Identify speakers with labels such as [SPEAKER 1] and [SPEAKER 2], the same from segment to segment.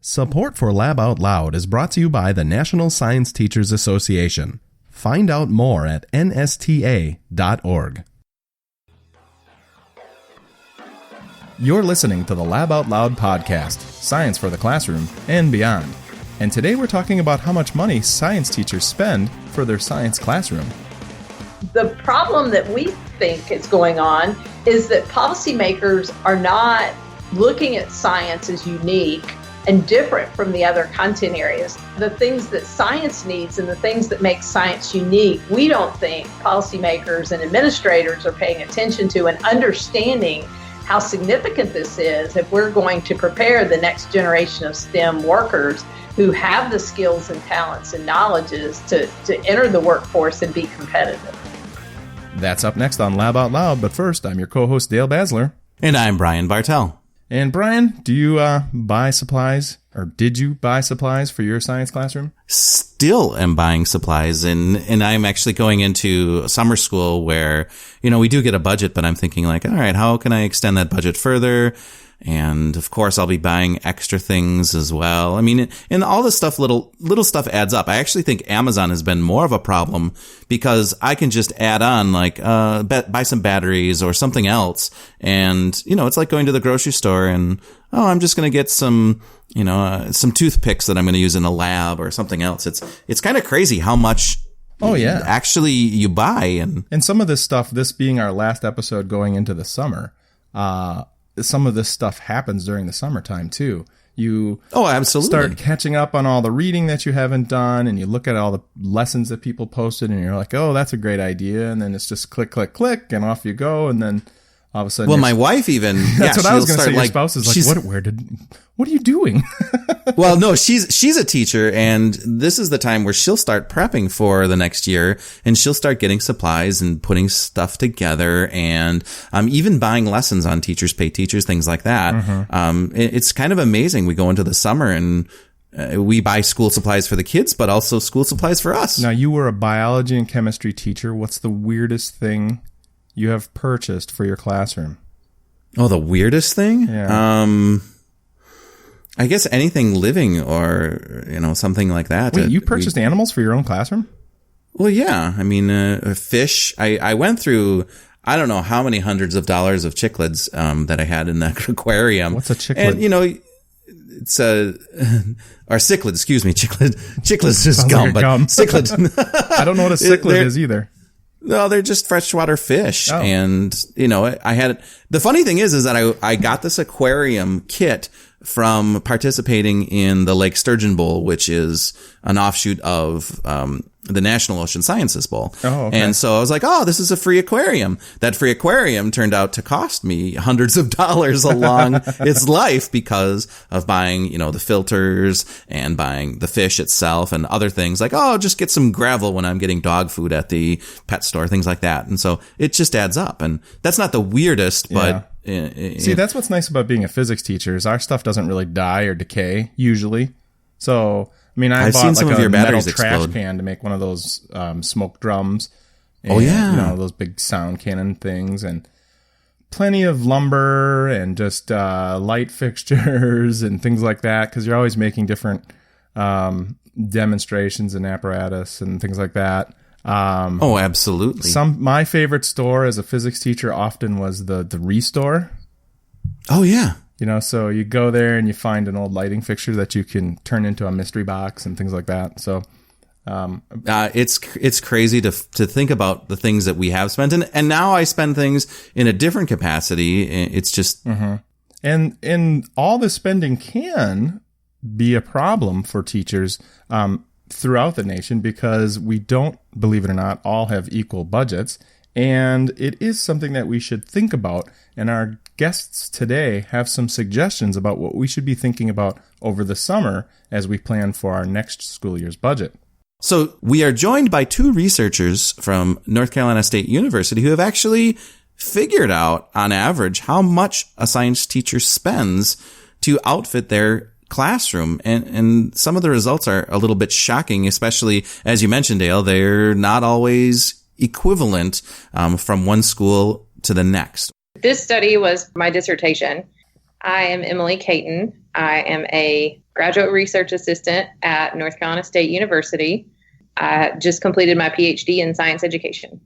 [SPEAKER 1] Support for Lab Out Loud is brought to you by the National Science Teachers Association. Find out more at nsta.org. You're listening to the Lab Out Loud podcast, Science for the Classroom and beyond. And today we're talking about how much money science teachers spend for their science classroom.
[SPEAKER 2] The problem that we think is going on is that policymakers are not looking at science as unique and different from the other content areas. The things that science needs and the things that make science unique, we don't think policymakers and administrators are paying attention to and understanding how significant this is if we're going to prepare the next generation of STEM workers who have the skills and talents and knowledges to enter the workforce and be competitive.
[SPEAKER 1] That's up next on Lab Out Loud, but first, I'm your co-host, Dale Basler.
[SPEAKER 3] And I'm Brian Bartel.
[SPEAKER 1] And Brian, do you buy supplies, or did you buy supplies for your science classroom?
[SPEAKER 3] Still am buying supplies, and I'm actually going into summer school where, we do get a budget, but I'm thinking like, all right, how can I extend that budget further? And of course, I'll be buying extra things as well. I mean, and all this stuff, little stuff adds up. I actually think Amazon has been more of a problem because I can just add on like, buy some batteries or something else. And, it's like going to the grocery store and, I'm just going to get some toothpicks that I'm going to use in a lab or something else. It's kind of crazy how much actually you buy.
[SPEAKER 1] And some of this stuff, this being our last episode going into the summer, some of this stuff happens during the summertime too. You
[SPEAKER 3] absolutely
[SPEAKER 1] start catching up on all the reading that you haven't done, and you look at all the lessons that people posted, and you're like, oh, that's a great idea. And then it's just click, click, click, and off you go. And then all of a sudden,
[SPEAKER 3] well, my wife even,
[SPEAKER 1] that's what I was going to say. Your spouse is like, what are you doing?
[SPEAKER 3] Well, no, she's a teacher, and this is the time where she'll start prepping for the next year, and she'll start getting supplies and putting stuff together, and even buying lessons on Teachers Pay Teachers, things like that. Mm-hmm. It's kind of amazing. We go into the summer and we buy school supplies for the kids, but also school supplies for us.
[SPEAKER 1] Now, you were a biology and chemistry teacher. What's the weirdest thing you have purchased for your classroom?
[SPEAKER 3] Oh, the weirdest thing?
[SPEAKER 1] Yeah.
[SPEAKER 3] I guess anything living or, something like that.
[SPEAKER 1] Wait, you purchased animals for your own classroom?
[SPEAKER 3] Well, yeah. I mean, fish. I went through, I don't know how many hundreds of dollars of cichlids that I had in that aquarium.
[SPEAKER 1] What's a cichlid?
[SPEAKER 3] And, it's or cichlid, excuse me. Cichlid's just gum,
[SPEAKER 1] like
[SPEAKER 3] but cichlid.
[SPEAKER 1] I don't know what a cichlid is either.
[SPEAKER 3] No, they're just freshwater fish.
[SPEAKER 1] Oh.
[SPEAKER 3] And, I had, the funny thing is that I got this aquarium kit from participating in the Lake Sturgeon Bowl, which is an offshoot of, the National Ocean Sciences Bowl.
[SPEAKER 1] Oh, okay.
[SPEAKER 3] And so I was like, oh, this is a free aquarium. That free aquarium turned out to cost me hundreds of dollars along its life because of buying, the filters and buying the fish itself and other things like, just get some gravel when I'm getting dog food at the pet store, things like that. And so it just adds up. And that's not the weirdest, but
[SPEAKER 1] see, that's what's nice about being a physics teacher is our stuff doesn't really die or decay usually. So, I mean, I've bought like a metal trash can to make one of those smoke drums. And, those big sound cannon things, and plenty of lumber and just light fixtures and things like that, because you're always making different demonstrations and apparatus and things like that.
[SPEAKER 3] Absolutely.
[SPEAKER 1] My favorite store as a physics teacher often was the Restore.
[SPEAKER 3] Oh, yeah.
[SPEAKER 1] So you go there and you find an old lighting fixture that you can turn into a mystery box and things like that. So,
[SPEAKER 3] it's crazy to think about the things that we have spent, and now I spend things in a different capacity. It's just,
[SPEAKER 1] and all the spending can be a problem for teachers, throughout the nation, because we don't, believe it or not, all have equal budgets. And it is something that we should think about. And our guests today have some suggestions about what we should be thinking about over the summer as we plan for our next school year's budget.
[SPEAKER 3] So we are joined by two researchers from North Carolina State University who have actually figured out, on average, how much a science teacher spends to outfit their classroom. And some of the results are a little bit shocking, especially, as you mentioned, Dale, they're not always equivalent from one school to the next.
[SPEAKER 4] This study was my dissertation. I am Emily Cayton. I am a graduate research assistant at North Carolina State University. I just completed my PhD in science education.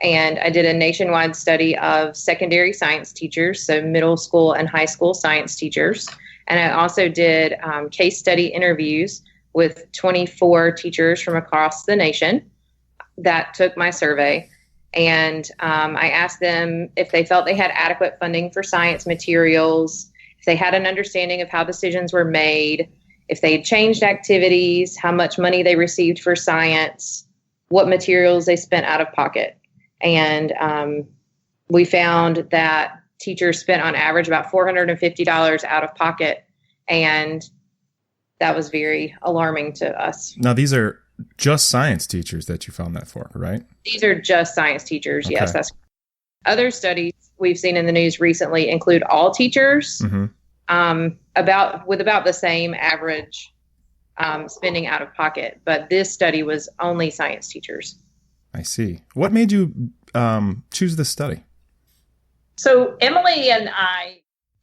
[SPEAKER 4] And I did a nationwide study of secondary science teachers, so middle school and high school science teachers. And I also did case study interviews with 24 teachers from across the nation that took my survey. And I asked them if they felt they had adequate funding for science materials, if they had an understanding of how decisions were made, if they had changed activities, how much money they received for science, what materials they spent out of pocket. And we found that teachers spent on average about $450 out of pocket. And that was very alarming to us.
[SPEAKER 1] Now, these are just science teachers that you found that for, right?
[SPEAKER 4] These are just science teachers.
[SPEAKER 1] Okay.
[SPEAKER 4] Yes, that's other studies we've seen in the news recently include all teachers, about the same average spending out of pocket. But this study was only science teachers.
[SPEAKER 1] I see. What made you choose this study?
[SPEAKER 2] So Emily and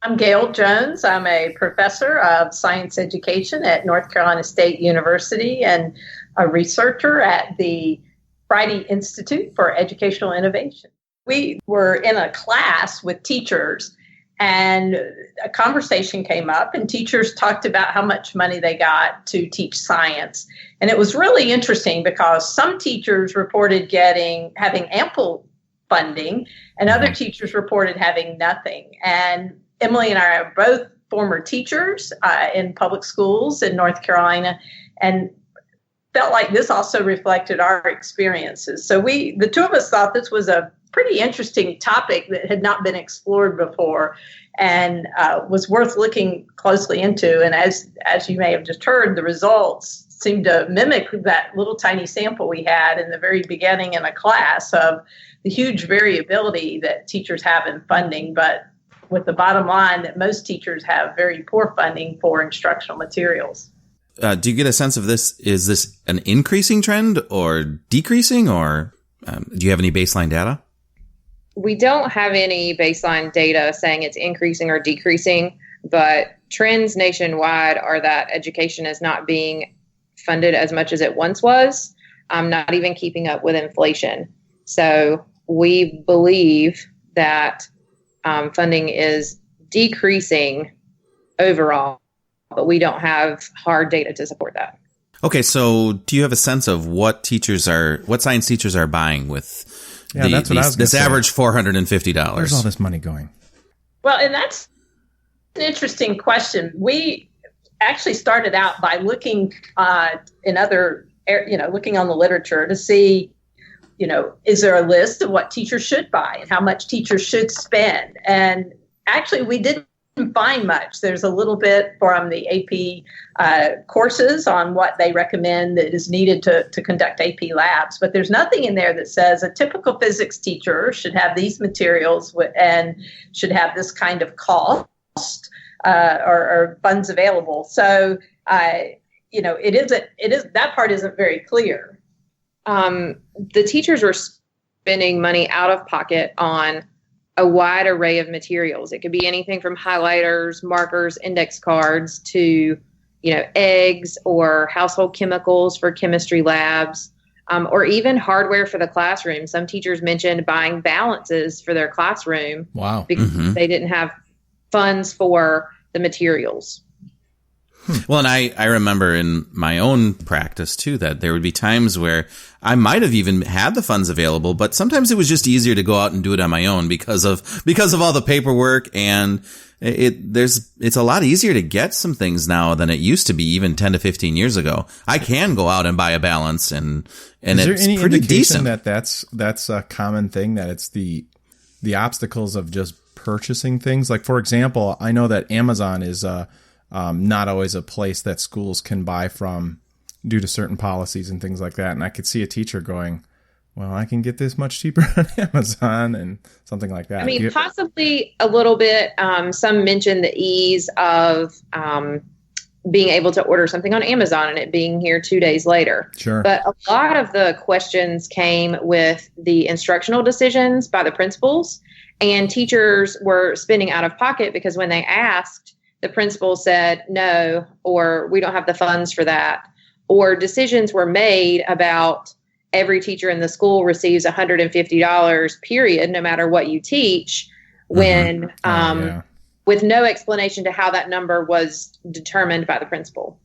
[SPEAKER 2] I'm Gail Jones. I'm a professor of science education at North Carolina State University and a researcher at the Friday Institute for Educational Innovation. We were in a class with teachers, and a conversation came up, and teachers talked about how much money they got to teach science. And it was really interesting because some teachers reported having ample funding, and other teachers reported having nothing. And Emily and I are both former teachers in public schools in North Carolina, and felt like this also reflected our experiences. So the two of us thought this was a pretty interesting topic that had not been explored before and was worth looking closely into. And as you may have just heard, the results seemed to mimic that little tiny sample we had in the very beginning in a class of the huge variability that teachers have in funding, but with the bottom line that most teachers have very poor funding for instructional materials.
[SPEAKER 3] Do you get a sense of this? Is this an increasing trend or decreasing, or do you have any baseline data?
[SPEAKER 4] We don't have any baseline data saying it's increasing or decreasing, but trends nationwide are that education is not being funded as much as it once was, not even keeping up with inflation. So we believe that funding is decreasing overall, but we don't have hard data to support that.
[SPEAKER 3] Okay, so do you have a sense of what science teachers are buying with this average $450?
[SPEAKER 1] Where's all this money going?
[SPEAKER 2] Well, and that's an interesting question. We actually started out by looking looking on the literature to see, is there a list of what teachers should buy and how much teachers should spend? And actually, we didn't find much. There's a little bit from the AP courses on what they recommend that is needed to conduct AP labs, but there's nothing in there that says a typical physics teacher should have these materials and should have this kind of cost or funds available. So, it is that part isn't very clear.
[SPEAKER 4] The teachers were spending money out of pocket on a wide array of materials. It could be anything from highlighters, markers, index cards to, eggs or household chemicals for chemistry labs, or even hardware for the classroom. Some teachers mentioned buying balances for their classroom.
[SPEAKER 1] Wow.
[SPEAKER 4] Because they didn't have funds for the materials.
[SPEAKER 3] Well, and I remember in my own practice, too, that there would be times where I might have even had the funds available, but sometimes it was just easier to go out and do it on my own because of all the paperwork. And it's a lot easier to get some things now than it used to be even 10 to 15 years ago. I can go out and buy a balance and
[SPEAKER 1] Is
[SPEAKER 3] it's
[SPEAKER 1] there any
[SPEAKER 3] pretty
[SPEAKER 1] indication
[SPEAKER 3] decent.
[SPEAKER 1] that's a common thing, that it's the obstacles of just purchasing things? Like, for example, I know that Amazon is not always a place that schools can buy from due to certain policies and things like that. And I could see a teacher going, well, I can get this much cheaper on Amazon and something like that.
[SPEAKER 4] I mean, possibly a little bit. Some mentioned the ease of being able to order something on Amazon and it being here 2 days later.
[SPEAKER 1] Sure.
[SPEAKER 4] But a lot of the questions came with the instructional decisions by the principals, and teachers were spending out of pocket because when they asked the principal said no, or we don't have the funds for that, or decisions were made about every teacher in the school receives $150 period, no matter what you teach, when with no explanation to how that number was determined by the principal.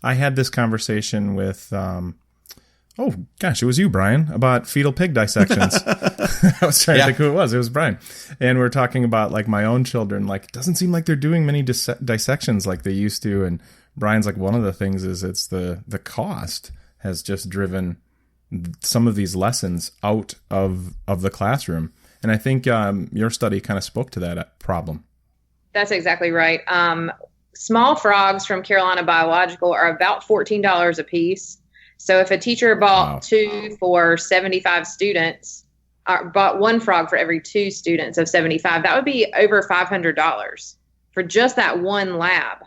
[SPEAKER 1] I had this conversation with, it was you, Brian, about fetal pig dissections. I was trying to think who it was. It was Brian. And we're talking about like my own children. Like, it doesn't seem like they're doing many dissections like they used to. And Brian's like, one of the things is it's the cost has just driven some of these lessons out of the classroom. And I think your study kind of spoke to that problem.
[SPEAKER 4] That's exactly right. Small frogs from Carolina Biological are about $14 a piece. So if a teacher bought two for 75 students, or bought one frog for every 2 students of 75, that would be over $500 for just that one lab.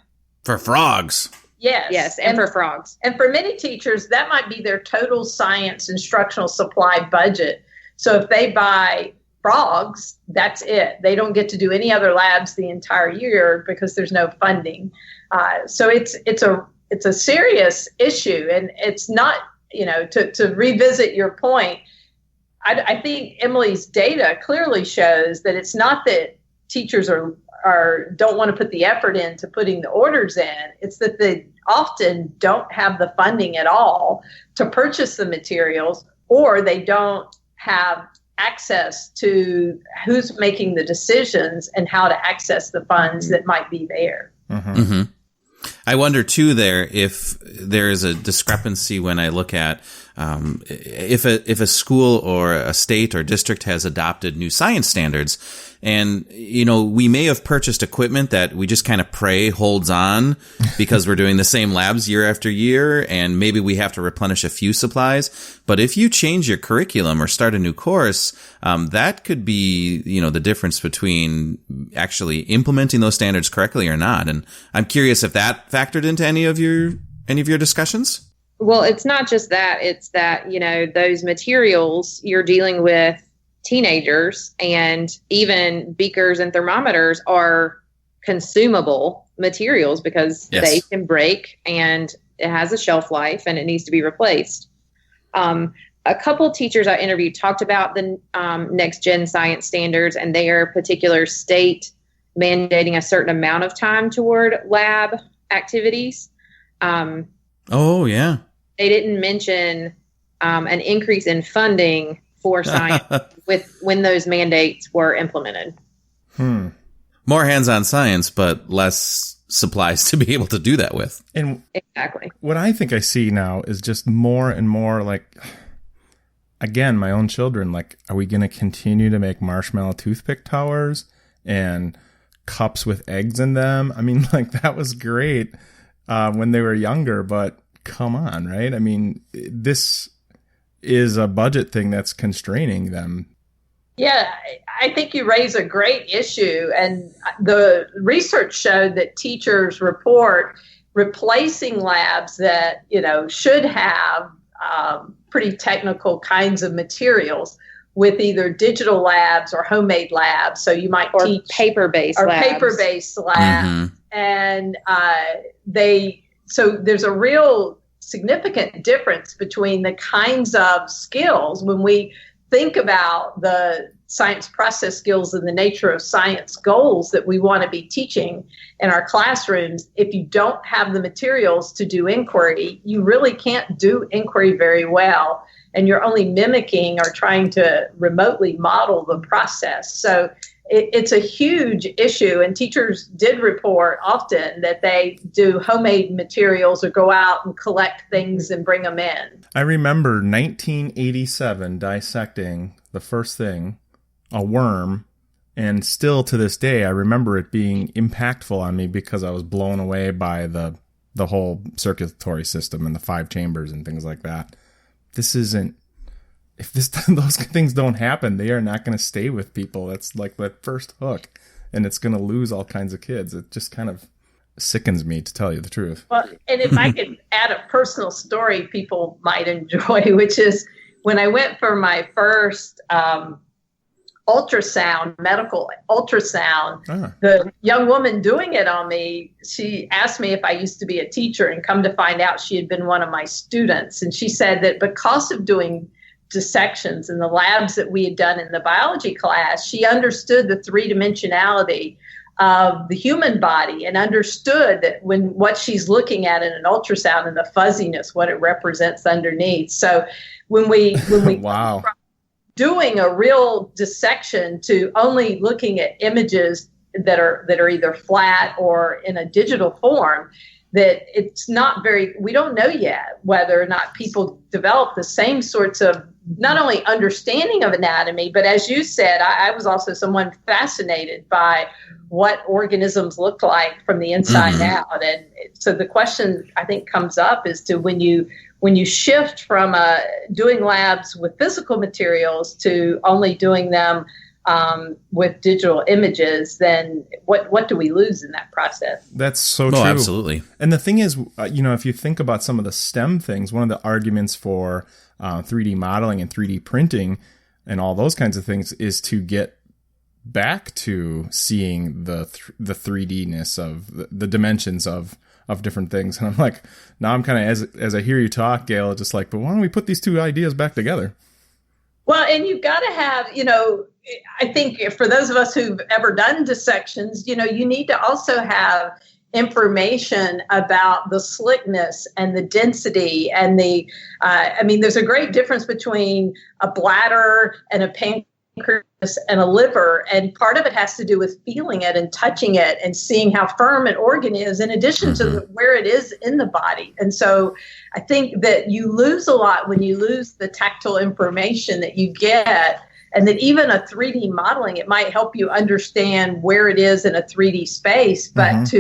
[SPEAKER 3] For frogs.
[SPEAKER 4] Yes, and for frogs.
[SPEAKER 2] And for many teachers, that might be their total science instructional supply budget. So if they buy frogs, that's it. They don't get to do any other labs the entire year because there's no funding. So it's a serious issue, and it's not, to revisit your point, I think Emily's data clearly shows that it's not that teachers don't want to put the effort into putting the orders in. It's that they often don't have the funding at all to purchase the materials, or they don't have access to who's making the decisions and how to access the funds that might be there.
[SPEAKER 3] Mm-hmm. Mm-hmm. I wonder too if there is a discrepancy when I look at if a school or a state or district has adopted new science standards, and we may have purchased equipment that we just kind of pray holds on because we're doing the same labs year after year, and maybe we have to replenish a few supplies. But if you change your curriculum or start a new course, that could be the difference between actually implementing those standards correctly or not. And I'm curious if that factored into any of your discussions.
[SPEAKER 4] Well, it's not just that. It's that, those materials, you're dealing with teenagers, and even beakers and thermometers are consumable materials because they can break, and it has a shelf life, and it needs to be replaced. A couple teachers I interviewed talked about the next gen science standards and their particular state mandating a certain amount of time toward lab activities. They didn't mention an increase in funding for science when those mandates were implemented.
[SPEAKER 3] More hands-on science, but less supplies to be able to do that with.
[SPEAKER 1] And
[SPEAKER 4] exactly.
[SPEAKER 1] What I think I see now is just more and more like, again, my own children, like, are we going to continue to make marshmallow toothpick towers and cups with eggs in them? I mean, like, that was great when they were younger, but come on, right? I mean, this is a budget thing that's constraining them.
[SPEAKER 2] Yeah, I think you raise a great issue. And the research showed that teachers report replacing labs that, should have pretty technical kinds of materials with either digital labs or homemade labs. So you might teach
[SPEAKER 4] paper-based
[SPEAKER 2] labs.
[SPEAKER 3] Mm-hmm.
[SPEAKER 2] And so there's a real significant difference between the kinds of skills when we think about the science process skills and the nature of science goals that we want to be teaching in our classrooms. If you don't have the materials to do inquiry, you really can't do inquiry very well, and you're only mimicking or trying to remotely model the process. So it's a huge issue, and teachers did report often that they do homemade materials or go out and collect things and bring them in.
[SPEAKER 1] I remember 1987 dissecting the first thing, a worm, and still to this day I remember it being impactful on me because I was blown away by the whole circulatory system and the 5 chambers and things like that. If those things don't happen, they are not going to stay with people. That's like that first hook, and it's going to lose all kinds of kids. It just kind of sickens me, to tell you the truth.
[SPEAKER 2] Well, and if I could add a personal story people might enjoy, which is when I went for my first ultrasound, medical ultrasound. The young woman doing it on me, she asked me if I used to be a teacher, and come to find out she had been one of my students. And she said that because of doing dissections in the labs that we had done in the biology class, she understood the three-dimensionality of the human body and understood that when what she's looking at in an ultrasound and the fuzziness, what it represents underneath. So when we
[SPEAKER 1] wow.
[SPEAKER 2] doing a real dissection to only looking at images that are either flat or in a digital form, that it's not we don't know yet whether or not people develop the same sorts of not only understanding of anatomy, but as you said, I was also someone fascinated by what organisms look like from the inside out. And so the question I think comes up is to when you shift from doing labs with physical materials to only doing them with digital images, then what do we lose in that process?
[SPEAKER 1] That's so true.
[SPEAKER 3] Absolutely.
[SPEAKER 1] And the thing is, if you think about some of the STEM things, one of the arguments for 3D modeling and 3D printing and all those kinds of things is to get back to seeing the 3D-ness of the dimensions of different things. And I'm like, now I'm kind of, as I hear you talk, Gail, just like, but why don't we put these two ideas back together?
[SPEAKER 2] Well, and you've got to have, I think for those of us who've ever done dissections, you need to also have information about the slickness and the density and there's a great difference between a bladder and a pancreas and a liver. And part of it has to do with feeling it and touching it and seeing how firm an organ is in addition to where it is in the body. And so I think that you lose a lot when you lose the tactile information that you get, and that even a 3D modeling, it might help you understand where it is in a 3D space, but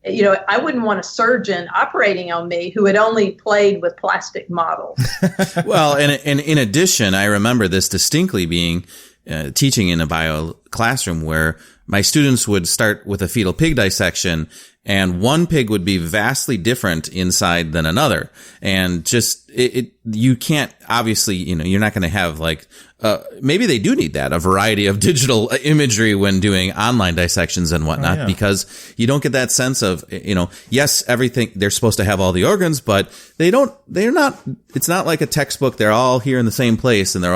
[SPEAKER 2] I wouldn't want a surgeon operating on me who had only played with plastic models.
[SPEAKER 3] Well, and in addition, I remember this distinctly being teaching in a bio classroom where my students would start with a fetal pig dissection, and one pig would be vastly different inside than another. And just, you can't, obviously, you're not going to have maybe they do need that, a variety of digital imagery when doing online dissections and whatnot, because you don't get that sense of, yes, everything, they're supposed to have all the organs, but it's not like a textbook. They're all here in the same place and they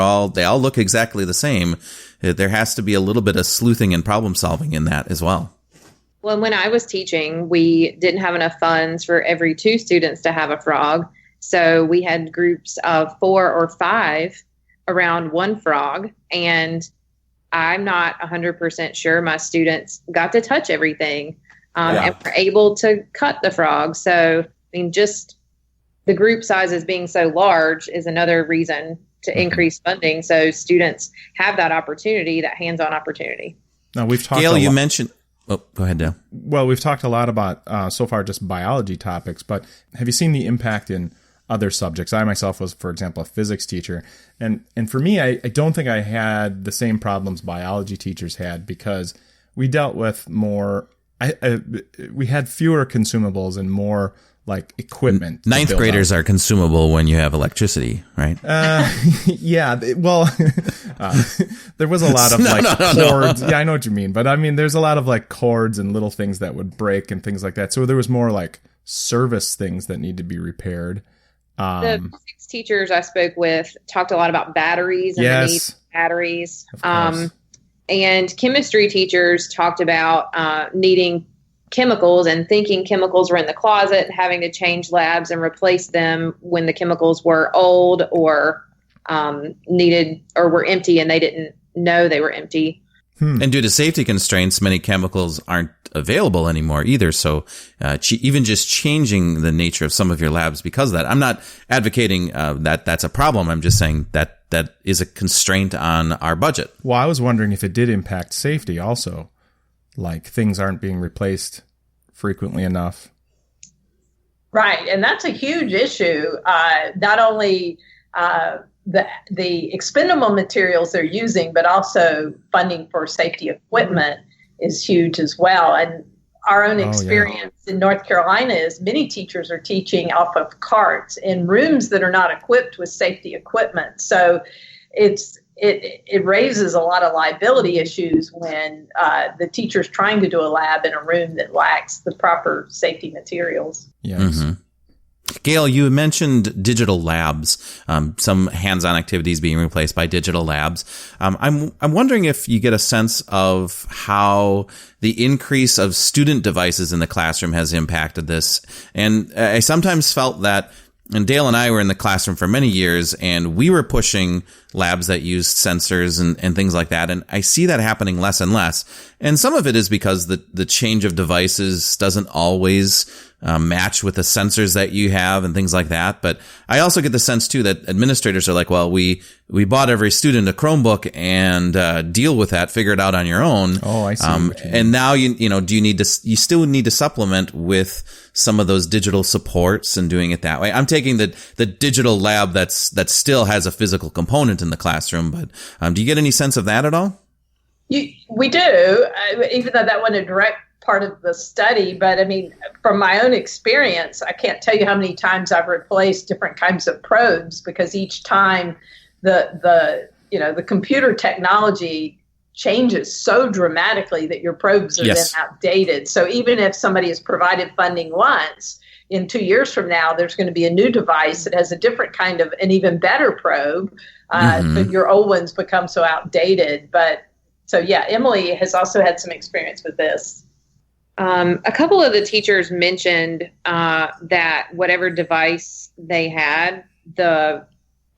[SPEAKER 3] all look exactly the same. There has to be a little bit of sleuthing and problem solving in that as well.
[SPEAKER 4] Well, when I was teaching, we didn't have enough funds for every 2 students to have a frog. So we had groups of 4 or 5 around one frog. And I'm not 100% sure my students got to touch everything and were able to cut the frog. So, just the group sizes being so large is another reason to increase funding. So students have that opportunity, that hands-on opportunity.
[SPEAKER 1] Now, we've talked
[SPEAKER 3] Gail, you mentioned... Oh, go ahead, Dale.
[SPEAKER 1] Well, we've talked a lot about, so far, just biology topics, but have you seen the impact in other subjects? I myself was, for example, a physics teacher. And for me, I don't think I had the same problems biology teachers had, because we dealt with more, we had fewer consumables and more equipment.
[SPEAKER 3] Ninth graders are consumable when you have electricity, right?
[SPEAKER 1] Yeah. Well, there was a lot of cords. Yeah, I know what you mean. But there's a lot of cords and little things that would break and things like that. So there was more service things that need to be repaired.
[SPEAKER 4] The physics teachers I spoke with talked a lot about batteries and the need for batteries. And chemistry teachers talked about needing chemicals and thinking chemicals were in the closet, having to change labs and replace them when the chemicals were old or needed or were empty and they didn't know they were empty.
[SPEAKER 3] And due to safety constraints, many chemicals aren't available anymore either. So even just changing the nature of some of your labs because of that. I'm not advocating that that's a problem. I'm just saying that is a constraint on our budget.
[SPEAKER 1] Well, I was wondering if it did impact safety also. Things aren't being replaced frequently enough.
[SPEAKER 2] Right. And that's a huge issue. Not only the expendable materials they're using, but also funding for safety equipment is huge as well. And our own experience in North Carolina is many teachers are teaching off of carts in rooms that are not equipped with safety equipment. So it's it raises a lot of liability issues when the teacher's trying to do a lab in a room that lacks the proper safety materials.
[SPEAKER 1] Yes.
[SPEAKER 3] Mm-hmm. Gail, you mentioned digital labs, some hands-on activities being replaced by digital labs. I'm wondering if you get a sense of how the increase of student devices in the classroom has impacted this. And I sometimes felt that, and Dale and I were in the classroom for many years, and we were pushing labs that used sensors and things like that. And I see that happening less and less. And some of it is because the change of devices doesn't always match with the sensors that you have and things like that. But I also get the sense too that administrators are like, well, we bought every student a Chromebook and deal with that, figure it out on your own.
[SPEAKER 1] Oh, I see.
[SPEAKER 3] And now you still need to supplement with some of those digital supports and doing it that way. I'm taking the digital lab that still has a physical component in the classroom, but do you get any sense of that at all?
[SPEAKER 2] We do, even though that wasn't a direct part of the study. But I mean, from my own experience, I can't tell you how many times I've replaced different kinds of probes, because each time the computer technology changes so dramatically that your probes are then outdated. So even if somebody has provided funding once, in 2 years from now, there's going to be a new device that has a different kind of, an even better probe. But your old ones become so outdated. But so, yeah, Emily has also had some experience with this.
[SPEAKER 4] A couple of the teachers mentioned that whatever device they had, the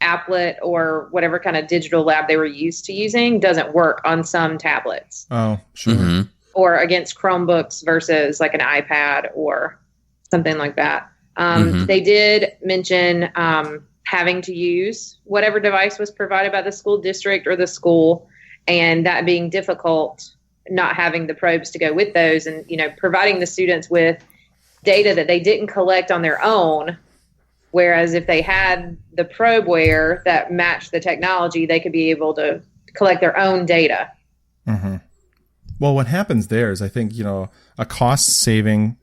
[SPEAKER 4] applet or whatever kind of digital lab they were used to using doesn't work on some tablets.
[SPEAKER 1] Oh, sure.
[SPEAKER 3] Mm-hmm.
[SPEAKER 4] Or against Chromebooks versus like an iPad or something like that. They did mention having to use whatever device was provided by the school district or the school, and that being difficult, not having the probes to go with those, and providing the students with data that they didn't collect on their own. Whereas if they had the probeware that matched the technology, they could be able to collect their own data.
[SPEAKER 1] Mm-hmm. Well, what happens there is, I think, a cost-saving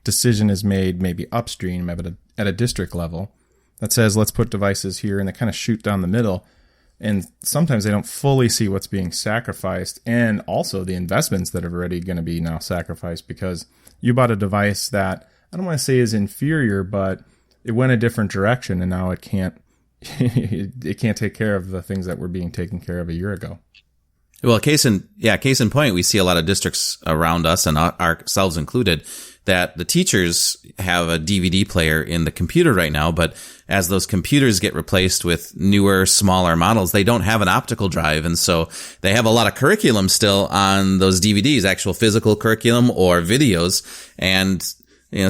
[SPEAKER 1] decision is made maybe upstream at a district level that says, let's put devices here, and they kind of shoot down the middle. And sometimes they don't fully see what's being sacrificed, and also the investments that are already going to be now sacrificed, because you bought a device that I don't want to say is inferior, but it went a different direction, and now it can't take care of the things that were being taken care of a year ago.
[SPEAKER 3] Well, case in point, we see a lot of districts around us, and ourselves included, that the teachers have a DVD player in the computer right now, but as those computers get replaced with newer, smaller models, they don't have an optical drive. And so they have a lot of curriculum still on those DVDs, actual physical curriculum or videos. And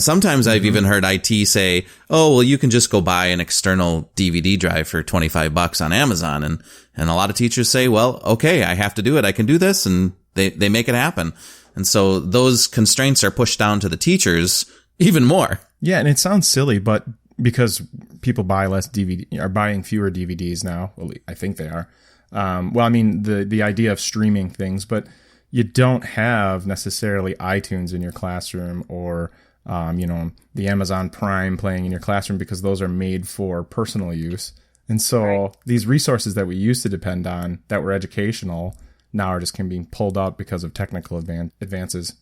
[SPEAKER 3] sometimes I've even heard IT say, oh, well, you can just go buy an external DVD drive for $25 on Amazon. And a lot of teachers say, well, okay, I have to do it. I can do this. And they make it happen. And so those constraints are pushed down to the teachers even more. Yeah.
[SPEAKER 1] And it sounds silly, but because people buy less DVD, are buying fewer DVDs now. Well, I think they are. The idea of streaming things, but you don't have necessarily iTunes in your classroom or the Amazon Prime playing in your classroom, because those are made for personal use. And so these resources that we used to depend on that were educational now are just being pulled out because of technical advances.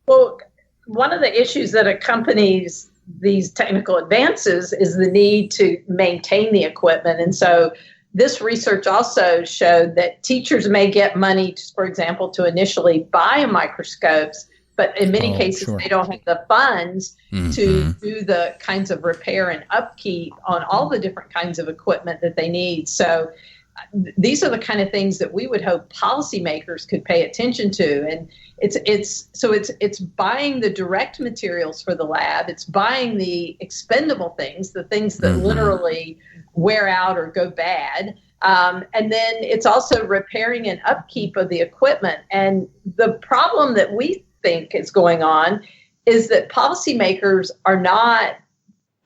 [SPEAKER 2] Well, one of the issues that accompanies these technical advances is the need to maintain the equipment. And so this research also showed that teachers may get money, for example, to initially buy microscopes, but in many cases, they don't have the funds to do the kinds of repair and upkeep on all the different kinds of equipment that they need. So these are the kind of things that we would hope policymakers could pay attention to. And it's buying the direct materials for the lab. It's buying the expendable things, the things that literally wear out or go bad. And then it's also repairing and upkeep of the equipment. And the problem that we think is going on is that policymakers are not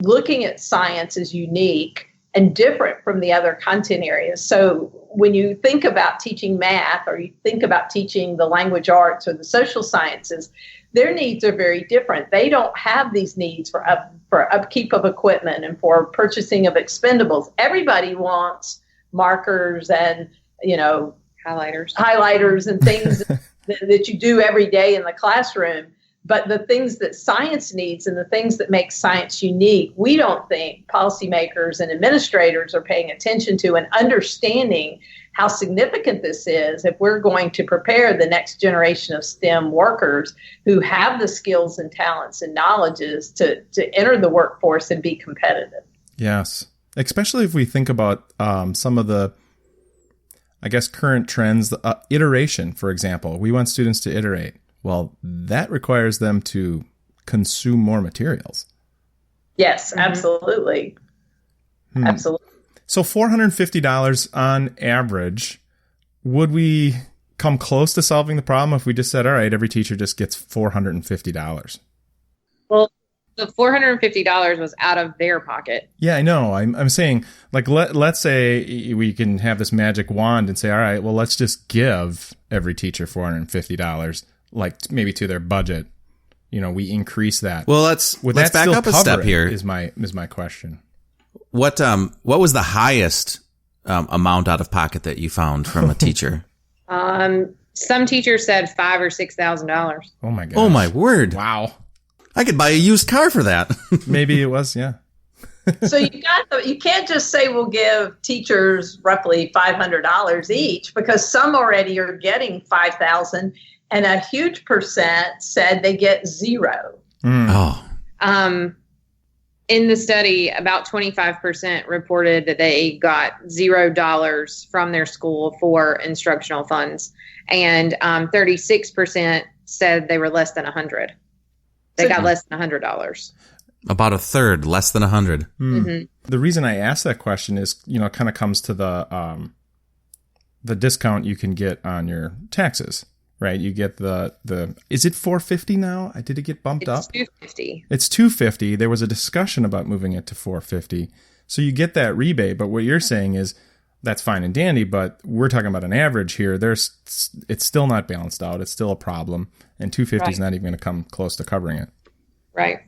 [SPEAKER 2] looking at science as unique and different from the other content areas. So when you think about teaching math, or you think about teaching the language arts or the social sciences, their needs are very different. They don't have these needs for upkeep of equipment and for purchasing of expendables. Everybody wants markers and highlighters and things that you do every day in the classroom. But the things that science needs and the things that make science unique, we don't think policymakers and administrators are paying attention to and understanding how significant this is if we're going to prepare the next generation of STEM workers who have the skills and talents and knowledges to enter the workforce and be competitive.
[SPEAKER 1] Yes, especially if we think about some of the, I guess, current trends, iteration, for example. We want students to iterate. Well, that requires them to consume more materials.
[SPEAKER 2] Yes, absolutely. Absolutely.
[SPEAKER 1] So $450 on average, would we come close to solving the problem if we just said, all right, every teacher just gets $450?
[SPEAKER 4] Well, the $450 was out of their pocket.
[SPEAKER 1] Yeah, I know. I'm saying, like, let's say we can have this magic wand and say, all right, well, let's just give every teacher $450. Like maybe to their budget, we increase that.
[SPEAKER 3] Well, let's back up a step here.
[SPEAKER 1] Is my question.
[SPEAKER 3] What was the highest amount out of pocket that you found from a teacher?
[SPEAKER 4] Some teachers said $5,000 or $6,000.
[SPEAKER 1] Oh my gosh.
[SPEAKER 3] Oh my word!
[SPEAKER 1] Wow.
[SPEAKER 3] I could buy a used car for that.
[SPEAKER 1] Maybe it was, yeah.
[SPEAKER 2] So you can't just say we'll give teachers roughly $500 each, because some already are getting $5,000. And a huge percent said they get zero.
[SPEAKER 3] Oh.
[SPEAKER 4] In the study, about 25% reported that they got $0 from their school for instructional funds. And 36% said they were less than $100. They got less than $100.
[SPEAKER 3] About a third, less than 100.
[SPEAKER 1] The reason I asked that question is, kind of comes to the discount you can get on your taxes. Right, you get the is it $450 now? Did it get bumped up?
[SPEAKER 4] It's $250.
[SPEAKER 1] It's $250. There was a discussion about moving it to $450. So you get that rebate, but what you're saying is that's fine and dandy, but we're talking about an average here. It's still not balanced out. It's still a problem, and $250 is not even going to come close to covering it.
[SPEAKER 4] Right.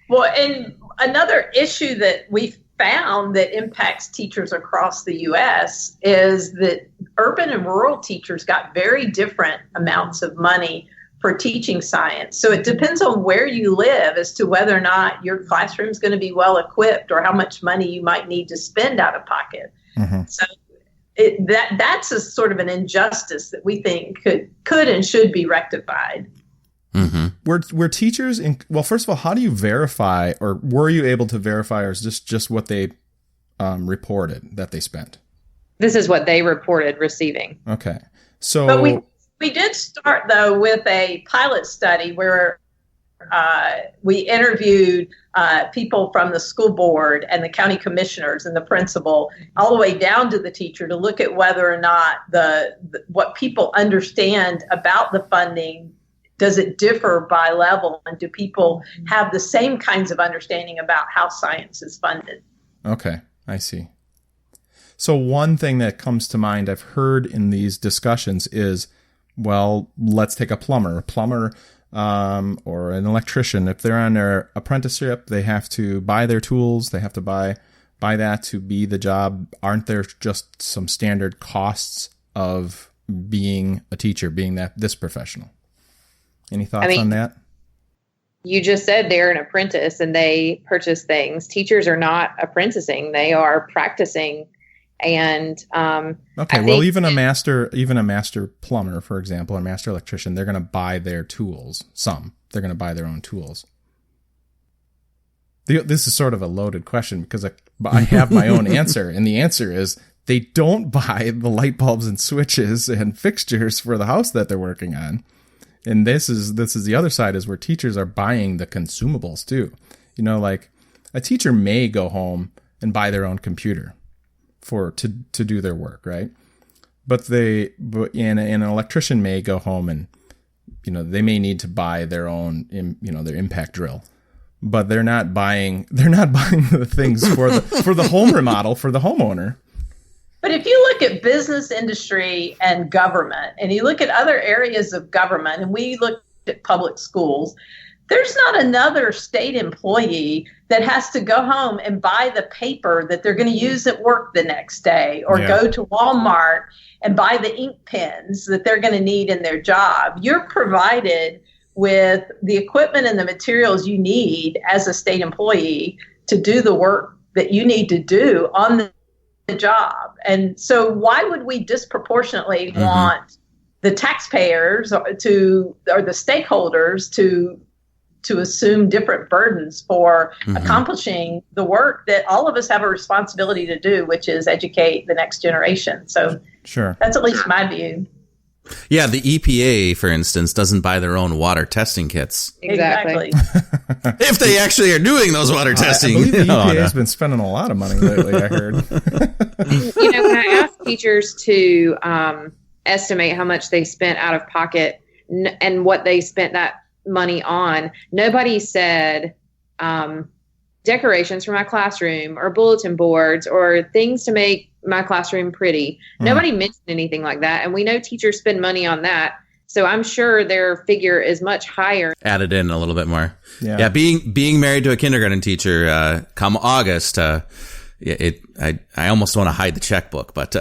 [SPEAKER 2] Well, and another issue that we found that impacts teachers across the U.S. is that urban and rural teachers got very different amounts of money for teaching science. So it depends on where you live as to whether or not your classroom is going to be well equipped or how much money you might need to spend out of pocket. So that's a sort of an injustice that we think could and should be rectified.
[SPEAKER 1] Were teachers well, first of all, how do you verify, or were you able to verify, or is this just what they reported that they spent?
[SPEAKER 4] This is what they reported receiving.
[SPEAKER 1] Okay. So,
[SPEAKER 2] but we did start though with a pilot study where we interviewed people from the school board and the county commissioners and the principal, all the way down to the teacher, to look at whether or not what people understand about the funding. Does it differ by level, and do people have the same kinds of understanding about how science is funded? Okay,
[SPEAKER 1] I see. So one thing that comes to mind I've heard in these discussions is, well, let's take a plumber or an electrician. If they're on their apprenticeship, they have to buy their tools. They have to buy that to be the job. Aren't there just some standard costs of being a teacher, being this professional? Any thoughts on that?
[SPEAKER 4] You just said they're an apprentice and they purchase things. Teachers are not apprenticing; they are practicing. And
[SPEAKER 1] okay, well, even a master plumber, for example, or master electrician, they're going to buy their tools. They're going to buy their own tools. This is sort of a loaded question because I have my own answer, and the answer is they don't buy the light bulbs and switches and fixtures for the house that they're working on. And this is the other side, is where teachers are buying the consumables too. Like a teacher may go home and buy their own computer to do their work, right? But an electrician may go home and they may need to buy their own their impact drill, but they're not buying the things for the home remodel for the homeowner.
[SPEAKER 2] But if you look at business, industry, and government, and you look at other areas of government, and we look at public schools, there's not another state employee that has to go home and buy the paper that they're going to use at work the next day, or go to Walmart and buy the ink pens that they're going to need in their job. You're provided with the equipment and the materials you need as a state employee to do the work that you need to do on the job. And so why would we disproportionately want the taxpayers or the stakeholders to assume different burdens for accomplishing the work that all of us have a responsibility to do, which is educate the next generation? So that's at least my view.
[SPEAKER 3] Yeah, the EPA, for instance, doesn't buy their own water testing kits.
[SPEAKER 2] Exactly.
[SPEAKER 3] If they actually are doing those water testing.
[SPEAKER 1] I believe the EPA has been spending a lot of money lately, I heard.
[SPEAKER 4] When I ask teachers to estimate how much they spent out of pocket and what they spent that money on, nobody said decorations for my classroom or bulletin boards or things to make my classroom pretty. Nobody mentioned anything like that. And we know teachers spend money on that. So I'm sure their figure is much higher.
[SPEAKER 3] Added in a little bit more. Yeah, being married to a kindergarten teacher come August, I almost want to hide the checkbook, but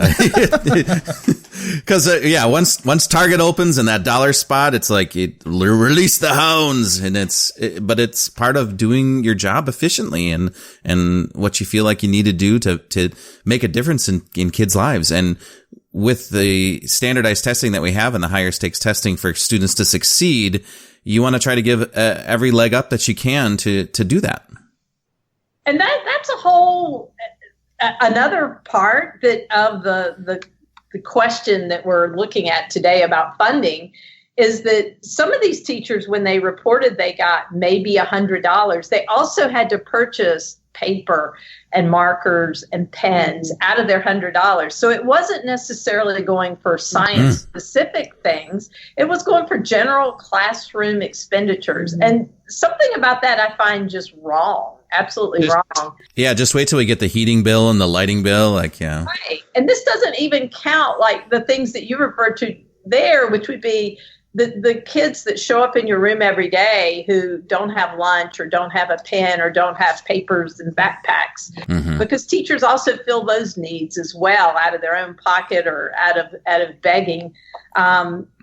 [SPEAKER 3] because once Target opens in that dollar spot, it's like release the hounds, and it's part of doing your job efficiently and what you feel like you need to do to make a difference in kids' lives. And with the standardized testing that we have and the higher stakes testing for students to succeed, you want to try to give every leg up that you can to do that.
[SPEAKER 2] And that's a whole another part of the question that we're looking at today about funding is that some of these teachers, when they reported they got maybe $100, they also had to purchase paper and markers and pens out of their $100. So it wasn't necessarily going for science specific things. It was going for general classroom expenditures. And something about that I find just wrong. Absolutely wrong.
[SPEAKER 3] Yeah, just wait till we get the heating bill and the lighting bill. Right.
[SPEAKER 2] And this doesn't even count like the things that you referred to there, which would be the kids that show up in your room every day who don't have lunch or don't have a pen or don't have papers and backpacks, because teachers also fill those needs as well out of their own pocket or out of begging.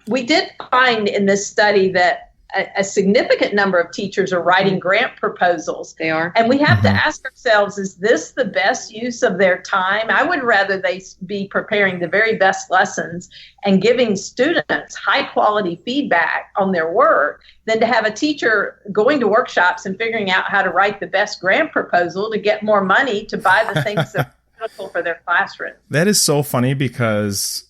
[SPEAKER 2] We did find in this study that a significant number of teachers are writing grant proposals.
[SPEAKER 4] They are.
[SPEAKER 2] And we have to ask ourselves, is this the best use of their time? I would rather they be preparing the very best lessons and giving students high quality feedback on their work than to have a teacher going to workshops and figuring out how to write the best grant proposal to get more money to buy the things that are critical for their classroom.
[SPEAKER 1] That is so funny because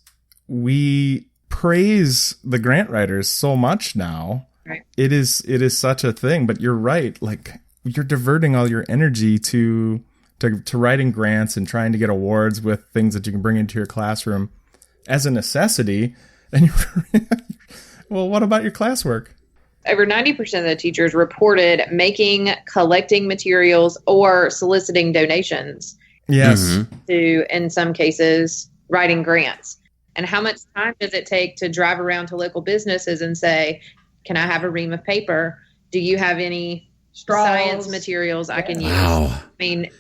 [SPEAKER 1] we praise the grant writers so much now.
[SPEAKER 4] Right.
[SPEAKER 1] It is such a thing, but you're right. Like, you're diverting all your energy to writing grants and trying to get awards with things that you can bring into your classroom as a necessity. And well, what about your classwork?
[SPEAKER 4] Over 90% of the teachers reported collecting materials or soliciting donations.
[SPEAKER 1] Yes.
[SPEAKER 4] To, in some cases, writing grants. And how much time does it take to drive around to local businesses and say, can I have a ream of paper? Do you have any science materials I can use?
[SPEAKER 3] Wow.
[SPEAKER 4] I mean,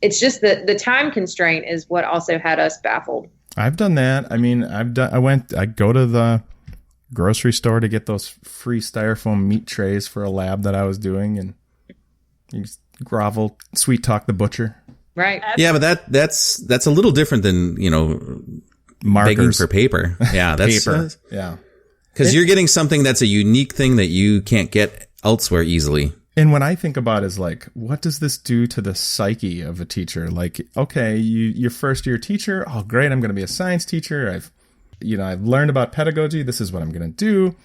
[SPEAKER 4] it's just the time constraint is what also had us baffled.
[SPEAKER 1] I've done that. I mean, I go to the grocery store to get those free styrofoam meat trays for a lab that I was doing, and you just grovel, sweet talk the butcher.
[SPEAKER 4] Right.
[SPEAKER 3] Yeah, but that's a little different than,
[SPEAKER 1] Markers.
[SPEAKER 3] begging for paper. Yeah, that's
[SPEAKER 1] paper. Yeah.
[SPEAKER 3] Because you're getting something that's a unique thing that you can't get elsewhere easily.
[SPEAKER 1] And when I think about it is like, what does this do to the psyche of a teacher? Like, okay, you're first year teacher. Oh, great. I'm going to be a science teacher. I've learned about pedagogy. This is what I'm going to do.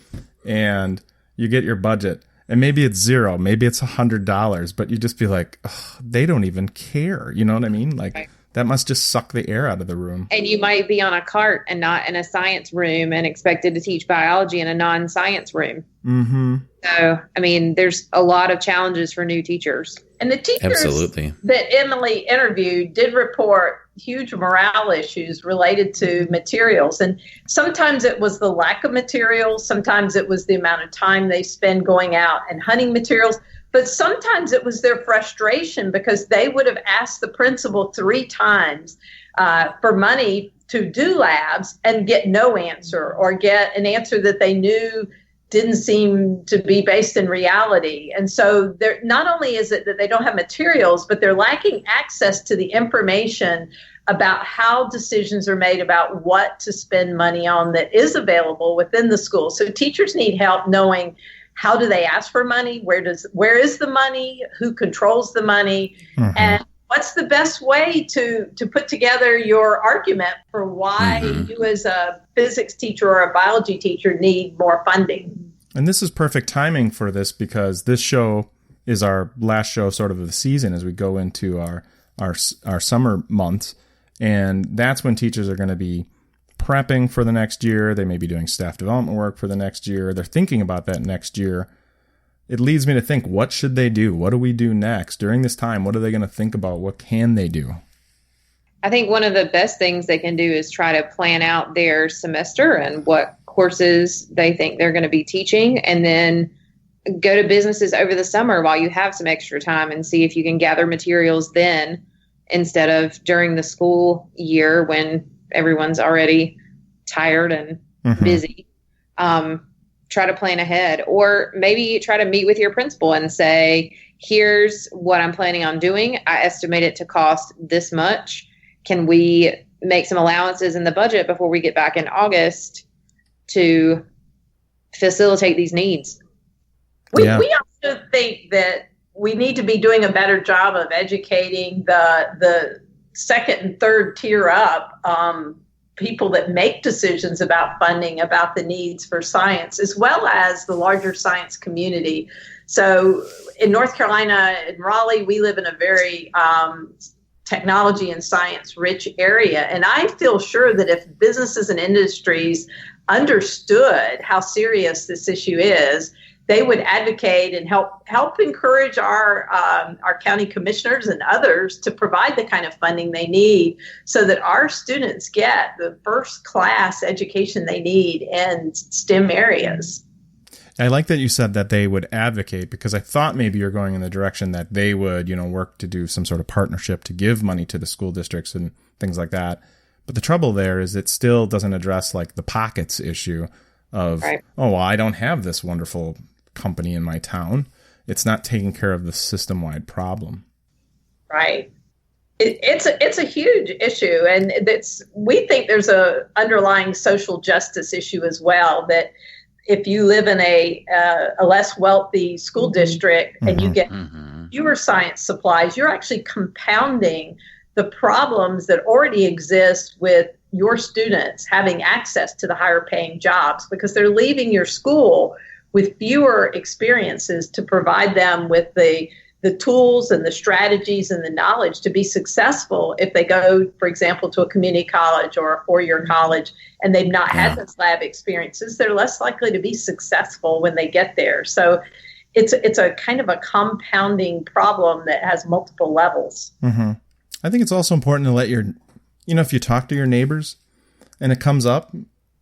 [SPEAKER 1] And you get your budget and maybe it's $0, maybe it's $100, but you just be like, they don't even care. You know what I mean? Like, right. That must just suck the air out of the room.
[SPEAKER 4] And you might be on a cart and not in a science room and expected to teach biology in a non-science room.
[SPEAKER 1] Mm-hmm.
[SPEAKER 4] So, I mean, there's a lot of challenges for new teachers.
[SPEAKER 2] And the teachers
[SPEAKER 3] Absolutely.
[SPEAKER 2] that Emily interviewed did report huge morale issues related to materials. And sometimes it was the lack of materials. Sometimes it was the amount of time they spend going out and hunting materials. But sometimes it was their frustration because they would have asked the principal 3 times for money to do labs and get no answer, or get an answer that they knew didn't seem to be based in reality. And so they're, not only is it that they don't have materials, but they're lacking access to the information about how decisions are made about what to spend money on that is available within the school. So teachers need help knowing, how do they ask for money? Where is the money? Who controls the money? Mm-hmm. And what's the best way to put together your argument for why you as a physics teacher or a biology teacher need more funding?
[SPEAKER 1] And this is perfect timing for this, because this show is our last show sort of the season as we go into our summer months. And that's when teachers are going to be prepping for the next year. They may be doing staff development work for the next year. They're thinking about that next year. It leads me to think, what should they do? What do we do next? During this time, what are they going to think about? What can they do?
[SPEAKER 4] I think one of the best things they can do is try to plan out their semester and what courses they think they're going to be teaching, and then go to businesses over the summer while you have some extra time and see if you can gather materials then, instead of during the school year when everyone's already tired and busy. Try to plan ahead, or maybe try to meet with your principal and say, here's what I'm planning on doing. I estimate it to cost this much. Can we make some allowances in the budget before we get back in August to facilitate these needs?
[SPEAKER 2] We also think that we need to be doing a better job of educating the second and third tier up people that make decisions about funding, about the needs for science, as well as the larger science community. So in North Carolina, in Raleigh, we live in a very technology and science rich area. And I feel sure that if businesses and industries understood how serious this issue is, they would advocate and help encourage our county commissioners and others to provide the kind of funding they need so that our students get the first class education they need in STEM areas.
[SPEAKER 1] I like that you said that they would advocate, because I thought maybe you're going in the direction that they would, work to do some sort of partnership to give money to the school districts and things like that. But the trouble there is it still doesn't address like the pockets issue of, right. Oh, well, I don't have this wonderful company in my town. It's not taking care of the system-wide problem.
[SPEAKER 2] Right. It's a huge issue, and we think there's a underlying social justice issue as well, that if you live in a less wealthy school district and you get fewer science supplies, you're actually compounding the problems that already exist with your students having access to the higher paying jobs, because they're leaving your school with fewer experiences to provide them with the tools and the strategies and the knowledge to be successful if they go, for example, to a community college or a 4-year college and they've not had those lab experiences. They're less likely to be successful when they get there. So it's a kind of a compounding problem that has multiple levels. Mm-hmm.
[SPEAKER 1] I think it's also important to let if you talk to your neighbors and it comes up,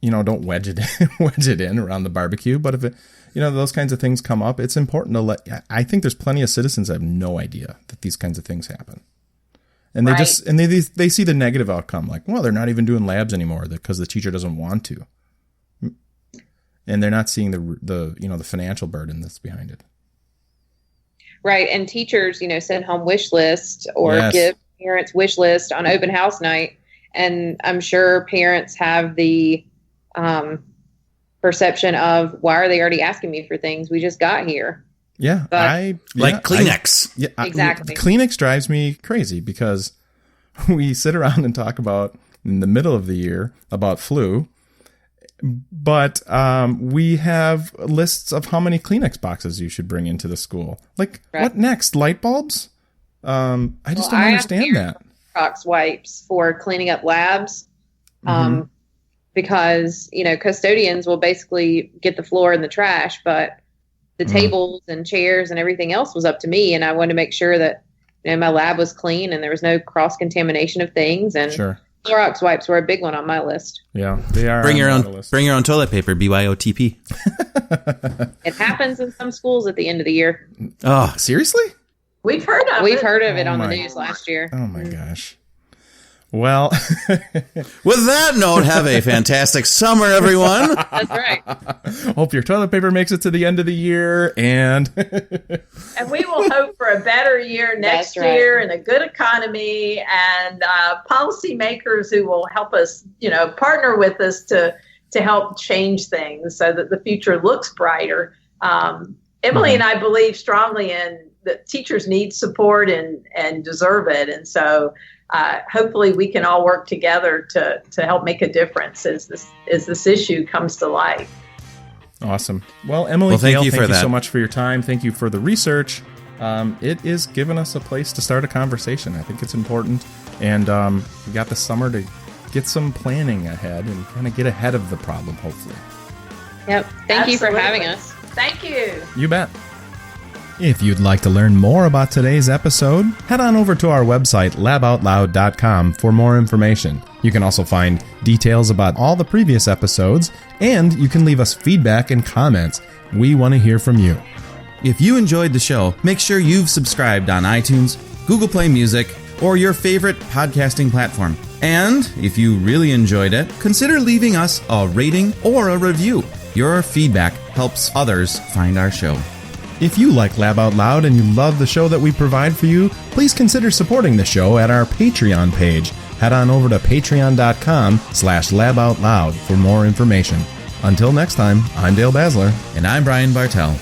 [SPEAKER 1] don't wedge it in around the barbecue. But if it, those kinds of things come up, it's important to I think there's plenty of citizens that have no idea that these kinds of things happen. And they see the negative outcome. Like, well, they're not even doing labs anymore because the teacher doesn't want to. And they're not seeing the financial burden that's behind it.
[SPEAKER 4] Right. And teachers, send home wish lists or give parents wish list on open house night. And I'm sure parents have the perception of, why are they already asking me for things? We just got here.
[SPEAKER 1] Yeah.
[SPEAKER 3] Like Kleenex.
[SPEAKER 4] Exactly.
[SPEAKER 1] Kleenex drives me crazy because we sit around and talk about in the middle of the year about flu, but we have lists of how many Kleenex boxes you should bring into the school. Like, what next? Light bulbs? I just don't understand that.
[SPEAKER 4] Box wipes for cleaning up labs. Because, custodians will basically get the floor and the trash, but the tables and chairs and everything else was up to me. And I wanted to make sure that my lab was clean and there was no cross-contamination of things. And
[SPEAKER 1] Sure.
[SPEAKER 4] Clorox wipes were a big one on my list.
[SPEAKER 1] Yeah, they are.
[SPEAKER 3] Bring your
[SPEAKER 1] on the
[SPEAKER 3] own
[SPEAKER 1] list.
[SPEAKER 3] bring your own toilet paper, BYOTP.
[SPEAKER 4] It happens in some schools at the end of the year.
[SPEAKER 3] Oh,
[SPEAKER 1] Seriously?
[SPEAKER 2] We've heard of
[SPEAKER 4] We've
[SPEAKER 2] it.
[SPEAKER 4] heard of it
[SPEAKER 1] Oh
[SPEAKER 4] on the
[SPEAKER 1] my-
[SPEAKER 4] news last year.
[SPEAKER 1] Oh my gosh. Well,
[SPEAKER 3] with that note, have a fantastic summer, everyone.
[SPEAKER 4] That's right.
[SPEAKER 1] hope your toilet paper makes it to the end of the year, and
[SPEAKER 2] And we will hope for a better year next
[SPEAKER 4] That's right.
[SPEAKER 2] year and a good economy and policymakers who will help us, partner with us to help change things so that the future looks brighter. Emily and I believe strongly in that teachers need support and deserve it. And so hopefully we can all work together to help make a difference as this issue comes to light.
[SPEAKER 1] awesome. Well, Emily,
[SPEAKER 3] Well, thank
[SPEAKER 1] Gail,
[SPEAKER 3] you for that.
[SPEAKER 1] so much for your time. Thank you for the research. It is giving us a place to start a conversation. I think it's important, and we got the summer to get some planning ahead and kind of get ahead of the problem, hopefully.
[SPEAKER 4] Yep. Thank you for
[SPEAKER 2] Absolutely.
[SPEAKER 4] having us.
[SPEAKER 2] Thank you.
[SPEAKER 1] You bet. If you'd like to learn more about today's episode, head on over to our website, laboutloud.com, for more information. You can also find details about all the previous episodes, and you can leave us feedback and comments. We want to hear from you.
[SPEAKER 3] If you enjoyed the show, make sure you've subscribed on iTunes, Google Play Music, or your favorite podcasting platform. And if you really enjoyed it, consider leaving us a rating or a review. Your feedback helps others find our show.
[SPEAKER 1] If you like Lab Out Loud and you love the show that we provide for you, please consider supporting the show at our Patreon page. Head on over to patreon.com/laboutloud for more information. Until next time, I'm Dale Basler.
[SPEAKER 3] And I'm Brian Bartel.